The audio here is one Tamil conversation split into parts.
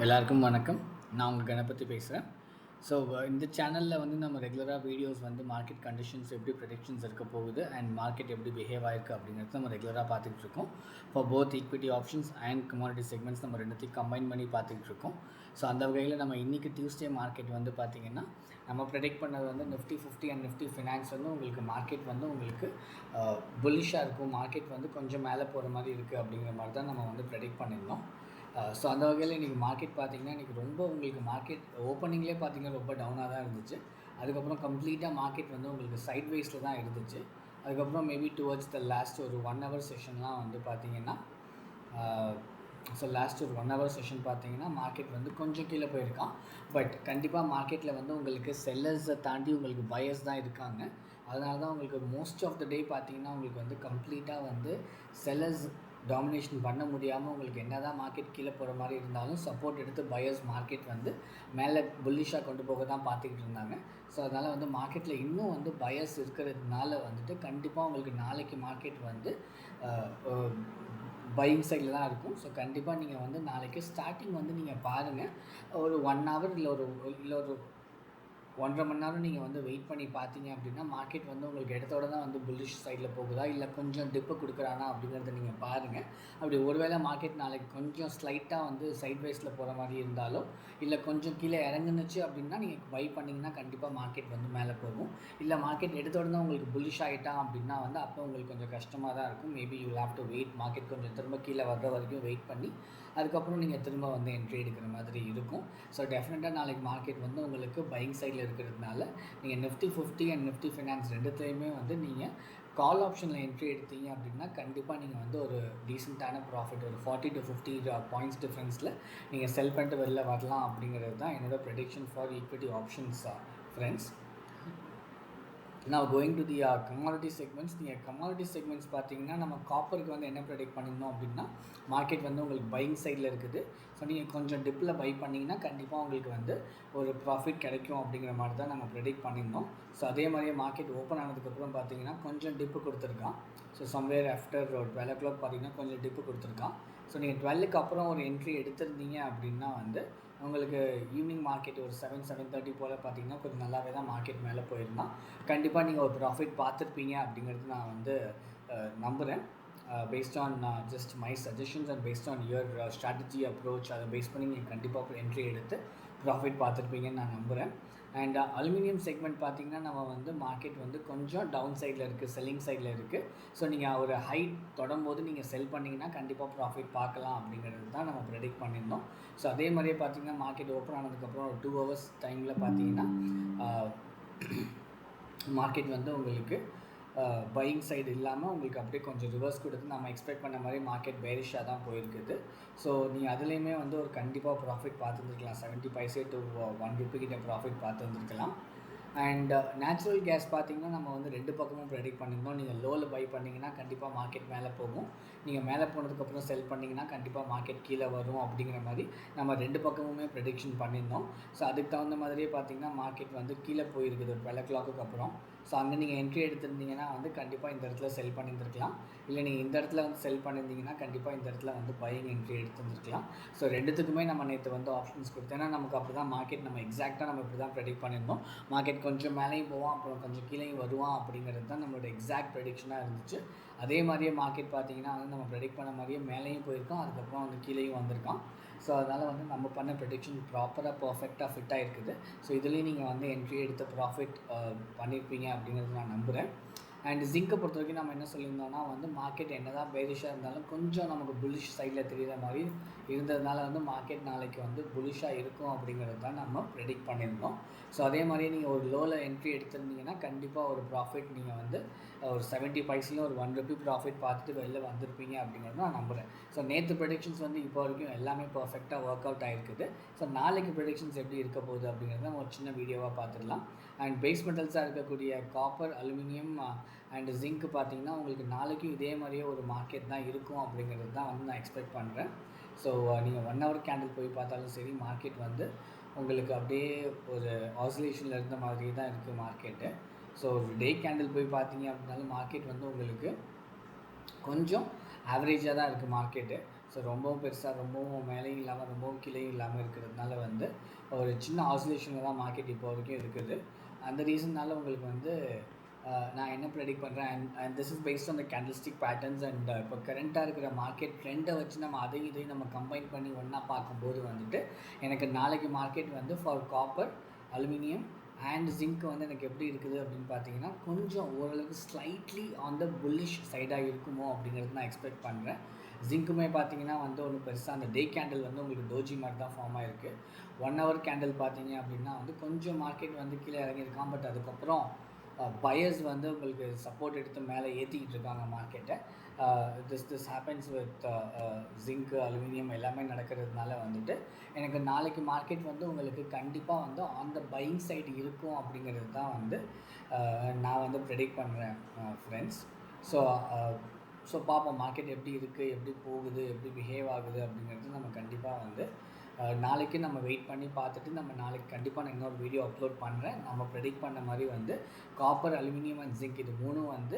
எல்லாருக்கும் வணக்கம். நான் உங்கள் கணபதி பேசுகிறேன். ஸோ இந்த சேனலில் வந்து நம்ம ரெகுலராக வீடியோஸ் வந்து மார்க்கெட் கண்டிஷன்ஸ் எப்படி ப்ரெடிக்ஷன்ஸ் இருக்க போகுது அண்ட் மார்க்கெட் எப்படி பிஹேவ் ஆயிருக்கு அப்படிங்கிறது நம்ம ரெகுலராக பார்த்துக்கிட்டு இருக்கோம். For both equity options and commodity segments நம்ம ரெண்டுத்தையும் கம்பைன் பண்ணி பார்த்துக்கிட்டு இருக்கோம். ஸோ அந்த வகையில் நம்ம இன்றைக்கி டியூஸ்டே மார்க்கெட் வந்து பார்த்திங்கன்னா நம்ம ப்ரெடிக்ட் பண்ணது வந்து நிஃப்டி 50 அண்ட் நிஃப்டி ஃபினான்ஸ் வந்து உங்களுக்கு மார்க்கெட் வந்து உங்களுக்கு புல்லிஷாக இருக்கும், மார்க்கெட் வந்து கொஞ்சம் மேலே போகிற மாதிரி இருக்குது அப்படிங்கிற மாதிரி தான் நம்ம வந்து ப்ரெடிக்ட் பண்ணியிருந்தோம். ஸோ அந்த வகையில் இன்றைக்கி மார்க்கெட் பார்த்திங்கன்னா இன்றைக்கி ரொம்ப உங்களுக்கு மார்க்கெட் ஓப்பனிங்லேயே பார்த்திங்கன்னா ரொம்ப டவுனாக தான் இருந்துச்சு. அதுக்கப்புறம் கம்ப்ளீட்டாக மார்க்கெட் வந்து உங்களுக்கு சைட் வைஸில் தான் இருந்துச்சு. அதுக்கப்புறம் மேபி டுவர்ட்ஸ் த லாஸ்ட் ஒரு 1 hour செஷன்லாம் வந்து பார்த்திங்கன்னா ஸோ லாஸ்ட் ஒரு 1 hour செஷன் பார்த்திங்கன்னா மார்க்கெட் வந்து கொஞ்சம் கீழே போயிருக்கான். பட் கண்டிப்பாக மார்க்கெட்டில் வந்து உங்களுக்கு செல்லர்ஸை தாண்டி உங்களுக்கு பையர்ஸ் தான் இருக்காங்க. அதனால தான் உங்களுக்கு மோஸ்ட் ஆஃப் த டே பார்த்திங்கன்னா உங்களுக்கு வந்து கம்ப்ளீட்டாக வந்து செல்லர்ஸ் டாமினேஷன் பண்ண முடியாமல் உங்களுக்கு என்ன தான் மார்க்கெட் கீழே போகிற மாதிரி இருந்தாலும் சப்போர்ட் எடுத்து பையர்ஸ் மார்க்கெட் வந்து மேலே புல்லிஷாக கொண்டு போக தான் பார்த்துக்கிட்டு இருந்தாங்க. ஸோ அதனால் வந்து மார்க்கெட்டில் இன்னும் வந்து பையர்ஸ் இருக்கிறதுனால வந்துட்டு கண்டிப்பாக உங்களுக்கு நாளைக்கு மார்க்கெட் வந்து பையிங் சைடில் தான் இருக்கும். ஸோ கண்டிப்பாக நீங்கள் வந்து நாளைக்கு ஸ்டார்டிங் வந்து நீங்கள் பாருங்கள், ஒரு 1 hour இல்லை ஒரு 1.5 மணி நேரம் நீங்கள் வந்து வெயிட் பண்ணி பார்த்தீங்க அப்படின்னா மார்க்கெட் வந்து உங்களுக்கு இடத்தோட தான் வந்து புல்லிஷ் சைடில் போகுதா இல்லை கொஞ்சம் டிப்பு கொடுக்குறானா அப்படிங்கிறத நீங்கள் பாருங்கள். அப்படி ஒருவேளை மார்க்கெட் நாளைக்கு கொஞ்சம் ஸ்லைட்டாக வந்து சைட் வைஸில் போகிற மாதிரி இருந்தாலோ இல்லை கொஞ்சம் கீழே இறங்குனுச்சு அப்படின்னா நீங்கள் பை பண்ணிங்கன்னா கண்டிப்பாக மார்க்கெட் வந்து மேலே போகும். இல்லை மார்க்கெட் எடுத்தோட தான் உங்களுக்கு புல்லிஷ் ஆகிட்டான் அப்படின்னா வந்து அப்போ உங்களுக்கு கொஞ்சம் கஷ்டமாக தான் இருக்கும். Maybe you have to wait, market கொஞ்சம் திரும்ப கீழே வர்ற வரைக்கும் வெயிட் பண்ணி அதுக்கப்புறம் நீங்கள் திரும்ப வந்து என்ட்ரி எடுக்கிற மாதிரி இருக்கும். ஸோ டெஃபினட்டாக நாளைக்கு மார்க்கெட் வந்து உங்களுக்கு பையிங் சைடில் இருக்கிறதுனால நீங்கள் நிஃப்டி 50 அண்ட் நிஃப்டி ஃபினான்ஸ் ரெண்டுத்தையுமே வந்து நீங்கள் கால் ஆப்ஷனில் என்ட்ரி எடுத்தீங்க அப்படின்னா கண்டிப்பாக நீங்கள் வந்து ஒரு டீசெண்டான ப்ராஃபிட் ஒரு 40 to 50 பாயிண்ட்ஸ் டிஃப்ரென்ஸில் நீங்கள் செல் பண்ணிட்டு வெளில வரலாம் அப்படிங்கிறது தான் என்னோடய prediction for equity options friends. Now going to the commodity segments. நீங்கள் commodity segments பார்த்தீங்கன்னா நம்ம காப்பருக்கு வந்து என்ன ப்ரெடிக்ட் பண்ணியிருந்தோம் அப்படின்னா மார்க்கெட் வந்து உங்களுக்கு பையிங் சைடில் இருக்குது. ஸோ நீங்கள் கொஞ்சம் டிப்பில் பை பண்ணிங்கன்னா கண்டிப்பாக உங்களுக்கு வந்து ஒரு ப்ராஃபிட் கிடைக்கும் அப்படிங்கிற மாதிரி தான் நம்ம ப்ரெடிக்ட் பண்ணியிருந்தோம். ஸோ அதே மாதிரியே மார்க்கெட் ஓப்பன் ஆனதுக்கப்புறம் பார்த்தீங்கன்னா கொஞ்சம் டிப்பு கொடுத்துருக்கான். ஸோ சம்வேர் ஆஃப்டர் 12 o'clock பார்த்தீங்கன்னா கொஞ்சம் டிப்பு கொடுத்துருக்கான். ஸோ நீங்கள் 12க்கு அப்புறம் ஒரு என்ட்ரி எடுத்திருந்தீங்க அப்படின்னா வந்து உங்களுக்கு ஈவினிங் மார்க்கெட் ஒரு 7-7:30 போல் பார்த்தீங்கன்னா கொஞ்சம் நல்லாவே தான் மார்க்கெட் மேலே போயிருந்தால் கண்டிப்பாக நீங்கள் ஒரு ப்ராஃபிட் பார்த்துருப்பீங்க அப்படிங்கிறது நான் வந்து நம்புகிறேன். Based on just my suggestions and based on your strategy approach அதை பேஸ் பண்ணி நீங்கள் கண்டிப்பாக என்ட்ரி எடுத்து ப்ராஃபிட் பார்த்துருப்பீங்கன்னு நான் நம்புகிறேன். அண்ட் அலுமினியம் செக்மெண்ட் பார்த்திங்கன்னா நம்ம வந்து மார்க்கெட் வந்து கொஞ்சம் டவுன் சைடில் இருக்குது, செல்லிங் சைடில் இருக்குது. ஸோ நீங்கள் ஒரு ஹைட் தொடரும்போது நீங்கள் செல் பண்ணிங்கன்னா கண்டிப்பாக ப்ராஃபிட் பார்க்கலாம் அப்படிங்கிறது தான் நம்ம ப்ரெடிக்ட் பண்ணியிருந்தோம். ஸோ அதே மாதிரியே பார்த்திங்கன்னா மார்க்கெட் ஓப்பன் ஆனதுக்கப்புறம் ஒரு 2 hours டைமில் பார்த்திங்கன்னா மார்க்கெட் வந்து உங்களுக்கு பையிங் சைடு இல்லாமல் உங்களுக்கு அப்படியே கொஞ்சம் ரிவர்ஸ் கொடுத்து நம்ம எக்ஸ்பெக்ட் பண்ண மாதிரி மார்க்கெட் பேரிஷாக தான் போயிருக்குது. ஸோ நீங்கள் அதுலேயுமே வந்து ஒரு கண்டிப்பாக ப்ராஃபிட் பார்த்துருந்துருக்கலாம், 70 paise to 1 rupee கிட்ட ப்ராஃபிட் பார்த்துருந்துருக்கலாம். அண்ட் நேச்சுரல் கேஸ் பார்த்திங்கன்னா நம்ம வந்து 2 பக்கமும் ப்ரெடிக்ட் பண்ணியிருந்தோம். நீங்கள் லோவில் பை பண்ணிங்கன்னா கண்டிப்பாக மார்க்கெட் மேலே போகும், நீங்கள் மேலே போனதுக்கப்புறம் செல் பண்ணிங்கன்னா கண்டிப்பாக மார்க்கெட் கீழே வரும் அப்படிங்கிற மாதிரி நம்ம 2 பக்கமுமே ப்ரெடிக்ஷன் பண்ணியிருந்தோம். ஸோ அதுக்கு தகுந்த மாதிரியே பார்த்திங்கன்னா மார்க்கெட் வந்து கீழே போயிருக்குது 12 o'clock அப்புறம். ஸோ அங்கே நீங்கள் என்ட்ரி எடுத்திருந்தீங்கன்னா வந்து கண்டிப்பாக இந்த இடத்துல செல் பண்ணியிருந்துருக்கலாம், இல்லை நீங்கள் இந்த இடத்துல வந்து செல் பண்ணியிருந்தீங்கன்னா கண்டிப்பாக இந்த இடத்துல வந்து பையிங் என்ட்ரி எடுத்துருந்துருக்கலாம். ஸோ ரெண்டுத்துக்குமே நம்ம நேற்று வந்து ஆப்ஷன்ஸ் கொடுத்தோம். ஏன்னா நமக்கு அப்படி தான் மார்க்கெட் நம்ம எக்ஸாக்டாக நம்ம இப்படி தான் ப்ரெடிக்ட் பண்ணியிருந்தோம். மார்க்கெட் கொஞ்சம் மேலேயும் போவான் அப்புறம் கொஞ்சம் கீழேயும் வருவான் அப்படிங்கிறது தான் நம்மளோட எக்ஸாக்ட் ப்ரெடிக்ஷனாக இருந்துச்சு. அதே மாதிரியே மார்க்கெட் பார்த்திங்கன்னா வந்து நம்ம ப்ரெடிக்ட் பண்ண மாதிரியே மேலேயும் போயிருக்கோம், அதுக்கப்புறம் வந்து கீழேயும் வந்திருக்கான். ஸோ அதனால் வந்து நம்ம பண்ண ப்ரெடிக்ஷன் ப்ராப்பராக பர்ஃபெக்டாக ஃபிட்டாக இருக்குது. ஸோ இதுலேயும் நீங்கள் வந்து என்ட்ரி எடுத்து ப்ராஃபிட் பண்ணியிருப்பீங்க அப்படிங்கிறது நான் நம்புகிறேன். அண்ட் ஜிங்கை பொறுத்த வரைக்கும் நம்ம என்ன சொல்லியிருந்தோம்னா வந்து மார்க்கெட் என்ன தான் பேரிஷாக இருந்தாலும் கொஞ்சம் நமக்கு புல்லிஷ் சைடில் தெரிகிற மாதிரி இருந்ததுனால வந்து மார்க்கெட் நாளைக்கு வந்து புல்லிஷாக இருக்கும் அப்படிங்கிறது தான் நம்ம ப்ரெடிக்ட் பண்ணியிருந்தோம். ஸோ அதே மாதிரி நீங்கள் ஒரு லோவில் என்ட்ரி எடுத்திருந்தீங்கன்னா கண்டிப்பாக ஒரு ப்ராஃபிட் நீங்கள் வந்து ஒரு 70 paise ஒரு 1 rupee ப்ராஃபிட் பார்த்துட்டு வெளில வந்திருப்பீங்க அப்படிங்கிறது நான் நம்புகிறேன். ஸோ நேற்று ப்ரெடிக்ஷன்ஸ் வந்து இப்போ வரைக்கும் எல்லாமே பர்ஃபெக்டாக ஒர்க் அவுட் ஆகிருக்குது. ஸோ நாளைக்கு ப்ரெடிக்ஷன்ஸ் எப்படி இருக்க போகுது அப்படிங்கிறத நம்ம ஒரு சின்ன வீடியோவாக பார்த்துடலாம். அண்ட் பேஸ் மெட்டல்ஸாக இருக்கக்கூடிய காப்பர், அலுமினியம் அண்ட் ஜிங்க் பார்த்திங்கன்னா உங்களுக்கு நாளைக்கும் இதே மாதிரியே ஒரு மார்க்கெட் தான் இருக்கும் அப்படிங்கிறது தான் வந்து நான் எக்ஸ்பெக்ட் பண்ணுறேன். ஸோ நீங்கள் 1 hour கேண்டில் போய் பார்த்தாலும் சரி மார்க்கெட் வந்து உங்களுக்கு அப்படியே ஒரு ஆசிலேஷனில் இருந்த மாதிரி தான் இருக்குது மார்க்கெட்டு. ஸோ ஒரு டே கேண்டில் போய் பார்த்தீங்க அப்படின்னாலும் மார்க்கெட் வந்து உங்களுக்கு கொஞ்சம் ஆவரேஜாக தான் இருக்குது மார்க்கெட்டு. ஸோ ரொம்பவும் பெருசா, ரொம்பவும் மேலேயும் இல்லாம, ரொம்பவும் கீழேயும் இல்லாம இருக்கிறதுனால வந்து ஒரு சின்ன ஆசிலேஷன்ல தான் மார்க்கெட் இப்போ வரைக்கும் இருக்குது. அந்த ரீசன்னால உங்களுக்கு வந்து நான் என்ன ப்ரெடிக்ட் பண்ணுறேன் and this is based on the candlestick patterns and இப்போ கரண்ட்டாக இருக்கிற மார்க்கெட் ட்ரெண்டை வச்சு நம்ம அதையும் இதையும் நம்ம கம்பைன் பண்ணி ஒன்றா பார்க்கும்போது வந்துட்டு எனக்கு நாளைக்கு மார்க்கெட் வந்து for copper, aluminium and zinc வந்து எனக்கு எப்படி இருக்குது அப்படின்னு பார்த்தீங்கன்னா கொஞ்சம் ஓரளவுக்கு ஸ்லைட்லி ஆன் த புல்லிஷ் சைடாக இருக்குமோ அப்படிங்கிறது நான் எக்ஸ்பெக்ட் பண்ணுறேன். ஜிங்க்குமே பார்த்தீங்கன்னா வந்து ஒன்றும் பெருசாக அந்த டே கேண்டில் வந்து உங்களுக்கு டோஜி மாதிரி தான் ஃபார்ம் ஆகிருக்கு. 1 ஹவர் கேண்டில் பார்த்தீங்க அப்படின்னா வந்து கொஞ்சம் மார்க்கெட் வந்து கீழே இறங்கியிருக்கான். பட் அதுக்கப்புறம் பயர்ஸ் வந்து உங்களுக்கு சப்போர்ட் எடுத்து மேலே ஏற்றிக்கிட்டு இருக்காங்க மார்க்கெட்டை. This happens with zinc, aluminium எல்லாமே நடக்கிறதுனால வந்துட்டு எனக்கு நாளைக்கு மார்க்கெட் வந்து உங்களுக்கு கண்டிப்பாக வந்து ஆன் த பையிங் சைடு இருக்கும் அப்படிங்கிறது தான் வந்து நான் வந்து ப்ரெடிக்ட் பண்ணுறேன் ஃப்ரெண்ட்ஸ். ஸோ பார்ப்போம் மார்க்கெட் எப்படி இருக்குது, எப்படி போகுது, எப்படி பிஹேவ் ஆகுது அப்படிங்கிறது நம்ம கண்டிப்பாக வந்து நாளைக்கு நம்ம வெயிட் பண்ணி பார்த்துட்டு நம்ம நாளைக்கு கண்டிப்பாக நான் இன்னொரு வீடியோ அப்லோட் பண்ணுறேன். நம்ம ப்ரெடிக்ட் பண்ண மாதிரி வந்து காப்பர், அலுமினியம் அண்ட் ஜிங்க் இது மூணும் வந்து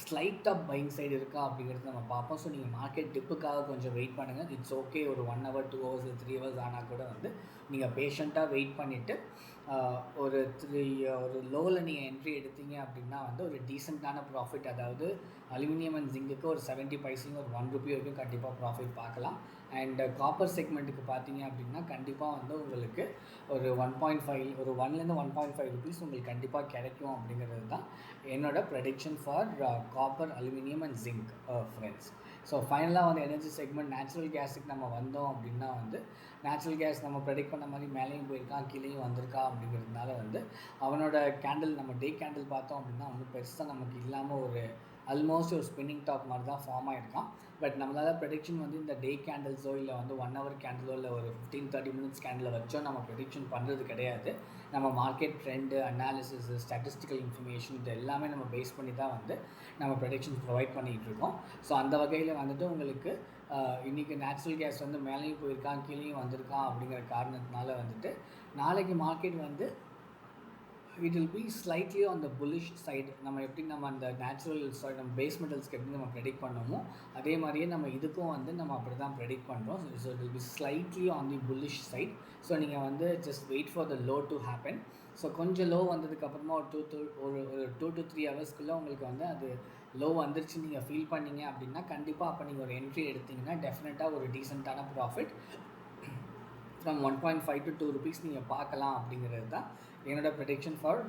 ஸ்லைட்டாக பையிங் சைடு இருக்கா அப்படிங்கிறது நம்ம பார்ப்போம். ஸோ நீங்கள் மார்க்கெட் டிப்புக்காக கொஞ்சம் வெயிட் பண்ணுங்கள். It's okay. ஒரு 1 ஹவர், 2 ஹவர்ஸ், 3 ஹவர்ஸ் ஆனால் கூட வந்து நீங்கள் பேஷண்ட்டாக வெயிட் பண்ணிவிட்டு ஒரு லோவில் நீங்கள் என்ட்ரி எடுத்தீங்க அப்படின்னா வந்து ஒரு டீசெண்டான ப்ராஃபிட், அதாவது அலுமினியம் அண்ட் ஜிங்குக்கு ஒரு 70 பைசையும் ஒரு 1 ரூபி வரைக்கும் கண்டிப்பாக ப்ராஃபிட் பார்க்கலாம். அண்ட் காப்பர் செக்மெண்ட்டுக்கு பார்த்தீங்க அப்படின்னா கண்டிப்பாக வந்து உங்களுக்கு ஒரு 1.5 ஒரு 1லேருந்து 1.5 ருபீஸ் உங்களுக்கு கண்டிப்பாக கிடைக்கும் அப்படிங்கிறது தான் என்னோடய prediction for copper, aluminium and zinc friends. So ஃபைனலாக வந்து எனர்ஜி செக்மெண்ட் நேச்சுரல் கேஸுக்கு நம்ம வந்தோம் அப்படின்னா வந்து நேச்சுரல் கேஸ் நம்ம ப்ரெடிக்ட் பண்ண மாதிரி மேலேயும் போயிருக்கான், கீழேயும் வந்திருக்கா அப்படிங்கிறதுனால வந்து அவனோட கேண்டில் நம்ம டே கேண்டில் பார்த்தோம் அப்படின்னா ஒன்றும் பெருசாக நமக்கு இல்லாமல் ஒரு ஆல்மோஸ்ட் ஒரு ஸ்பின்னிங் டாப் மாதிரி தான் ஃபார்ம் ஆகிருக்கான். பட் நம்மளால் ப்ரெடிக்ஷன் வந்து இந்த டே கேண்டில்ஸோ இல்லை வந்து 1 ஹவர் கேண்டிலோ இல்லை ஒரு 15-30 மினிட்ஸ் கேண்டில் வச்சோ நம்ம ப்ரெடிக்ஷன் பண்ணுறது கிடையாது. நம்ம market trend, analysis, statistical information இது எல்லாமே நம்ம பேஸ் பண்ணி தான் வந்து நம்ம ப்ரெடிக்ஷன்ஸ் ப்ரொவைட் பண்ணிகிட்டு இருக்கோம். ஸோ அந்த வகையில் வந்துட்டு உங்களுக்கு இன்றைக்கி நேச்சுரல் கேஸ் வந்து மேலேயும் போயிருக்கான், கீழேயும் வந்திருக்கான் அப்படிங்கிற காரணத்தினால வந்துட்டு நாளைக்கு மார்க்கெட் வந்து it will be slightly on the bullish side. நம்ம எப்படி நம்ம அந்த நேச்சுரல் சைடு நம்ம பேஸ் மெட்டல்ஸ்க்கு எப்படி நம்ம ப்ரெடிக்ட் பண்ணோமோ அதே மாதிரியே நம்ம இதுக்கும் வந்து நம்ம அப்படி தான் ப்ரெடிக்ட் பண்ணுறோம். So it will be slightly on the bullish side. So நீங்கள் வந்து just wait for the low to happen. So கொஞ்சம் லோ வந்ததுக்கப்புறமா ஒரு 2 to 3 ஹவர்ஸ்க்குள்ளே உங்களுக்கு வந்து அது லோ வந்துருச்சு நீங்கள் ஃபீல் பண்ணிங்க அப்படின்னா கண்டிப்பாக அப்போ நீங்கள் ஒரு என்ட்ரி எடுத்திங்கன்னா டெஃபினட்டாக ஒரு டீசெண்டான ப்ராஃபிட் ஃப்ரம் 1.5 to 2 ருபீஸ் நீங்கள் பார்க்கலாம் அப்படிங்கிறது தான் என்னோடய ப்ரெடிக்ஷன் ஃபார்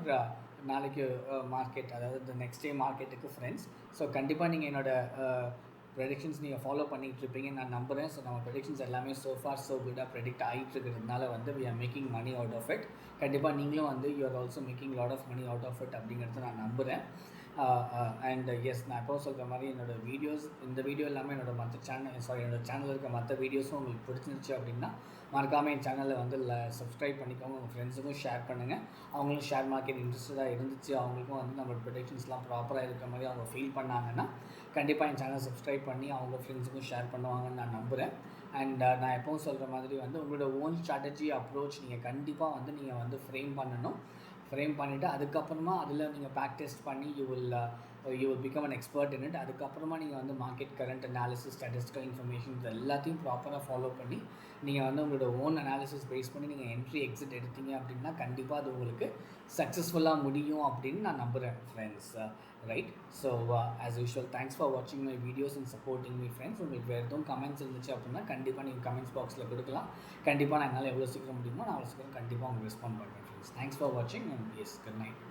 நாளைக்கு மார்க்கெட், அதாவது இந்த நெக்ஸ்ட் டே மார்க்கெட்டுக்கு ஃப்ரெண்ட்ஸ். ஸோ கண்டிப்பாக நீங்கள் என்னோடய ப்ரெடிக்ஷன்ஸ் நீங்கள் ஃபாலோ பண்ணிகிட்டு இருப்பீங்கன்னு நான் நம்புகிறேன். ஸோ நம்ம ப்ரெடிக்ஷன்ஸ் எல்லாமே ஸோ ஃபார் ஸோ குட்டாக ப்ரெடிக்ட் ஆகிட்டு இருக்கிறதுனால வந்து we are making money out of it. கண்டிப்பாக நீங்களும் வந்து you are also making lot of money out of it அப்படிங்கிறது நான் நம்புகிறேன். அண்ட் எஸ், நான் எப்போ சொல்கிற மாதிரி என்னோடய வீடியோஸ், இந்த வீடியோ இல்லாமல் என்னோடய சேனலில் இருக்க மற்ற வீடியோஸும் உங்களுக்கு பிடிச்சிருந்துச்சு அப்படின்னா மறக்காமல் என் சேனலை வந்து சப்ஸ்கிரைப் பண்ணிக்கோங்க. உங்கள் ஃப்ரெண்ட்ஸுக்கும் ஷேர் பண்ணுங்கள். அவங்களும் ஷேர் மார்க்கெட் இன்ட்ரெஸ்டடாக இருந்துச்சு, அவங்களுக்கும் வந்து நம்மளோட ப்ரொடக்ஷன்ஸ்லாம் ப்ராப்பராக இருக்கிற மாதிரி அவங்க ஃபீல் பண்ணாங்கன்னா கண்டிப்பாக என் சேனலை சப்ஸ்கிரைப் பண்ணி அவங்க ஃப்ரெண்ட்ஸுக்கும் ஷேர் பண்ணுவாங்கன்னு நான் நம்புகிறேன். அண்ட் நான் எப்பவும் சொல்கிற மாதிரி வந்து உங்களோட ஓன் ஸ்ட்ராட்டஜி அப்ரோச் நீங்கள் கண்டிப்பாக வந்து நீங்கள் வந்து ஃப்ரேம் பண்ணணும். ஃப்ரேம் பண்ணிவிட்டு அதுக்கப்புறமா அதில் நீங்கள் ப்ராக்டிஸ் பண்ணி you will become an expert in it. அதுக்கப்புறமா நீங்கள் வந்து market current analysis, statistical information இது எல்லாத்தையும் ப்ராப்பராக ஃபாலோ பண்ணி நீங்கள் வந்து உங்களோட ஓன் அனாலிசிஸ் பேஸ் பண்ணி நீங்கள் என்ட்ரி எக்ஸிட் எடுத்தீங்க அப்படின்னா கண்டிப்பாக அது உங்களுக்கு சக்ஸஸ்ஃபுல்லாக முடியும் அப்படின்னு நான் நம்புகிறேன் friends. Right. So as usual thanks for வாட்சிங் my videos and supporting me friends. உங்களுக்கு வேறு எதுவும் கமெண்ட்ஸ் இருந்துச்சு அப்படின்னா கண்டிப்பாக நீங்கள் கமெண்ட்ஸ் பாக்ஸில் கொடுக்கலாம். கண்டிப்பாக நான் என்னால் எவ்வளோ சீக்கிரம் முடியுமோ நான் அவ்வளோ சீக்கிரம் கண்டிப்பாக உங்களுக்கு ரெஸ்பாண்ட் பண்ணுறேன் ஃப்ரெண்ட்ஸ். தேங்க்ஸ் ஃபார் வாட்சிங் அண்ட் எஸ், குட் நைட்.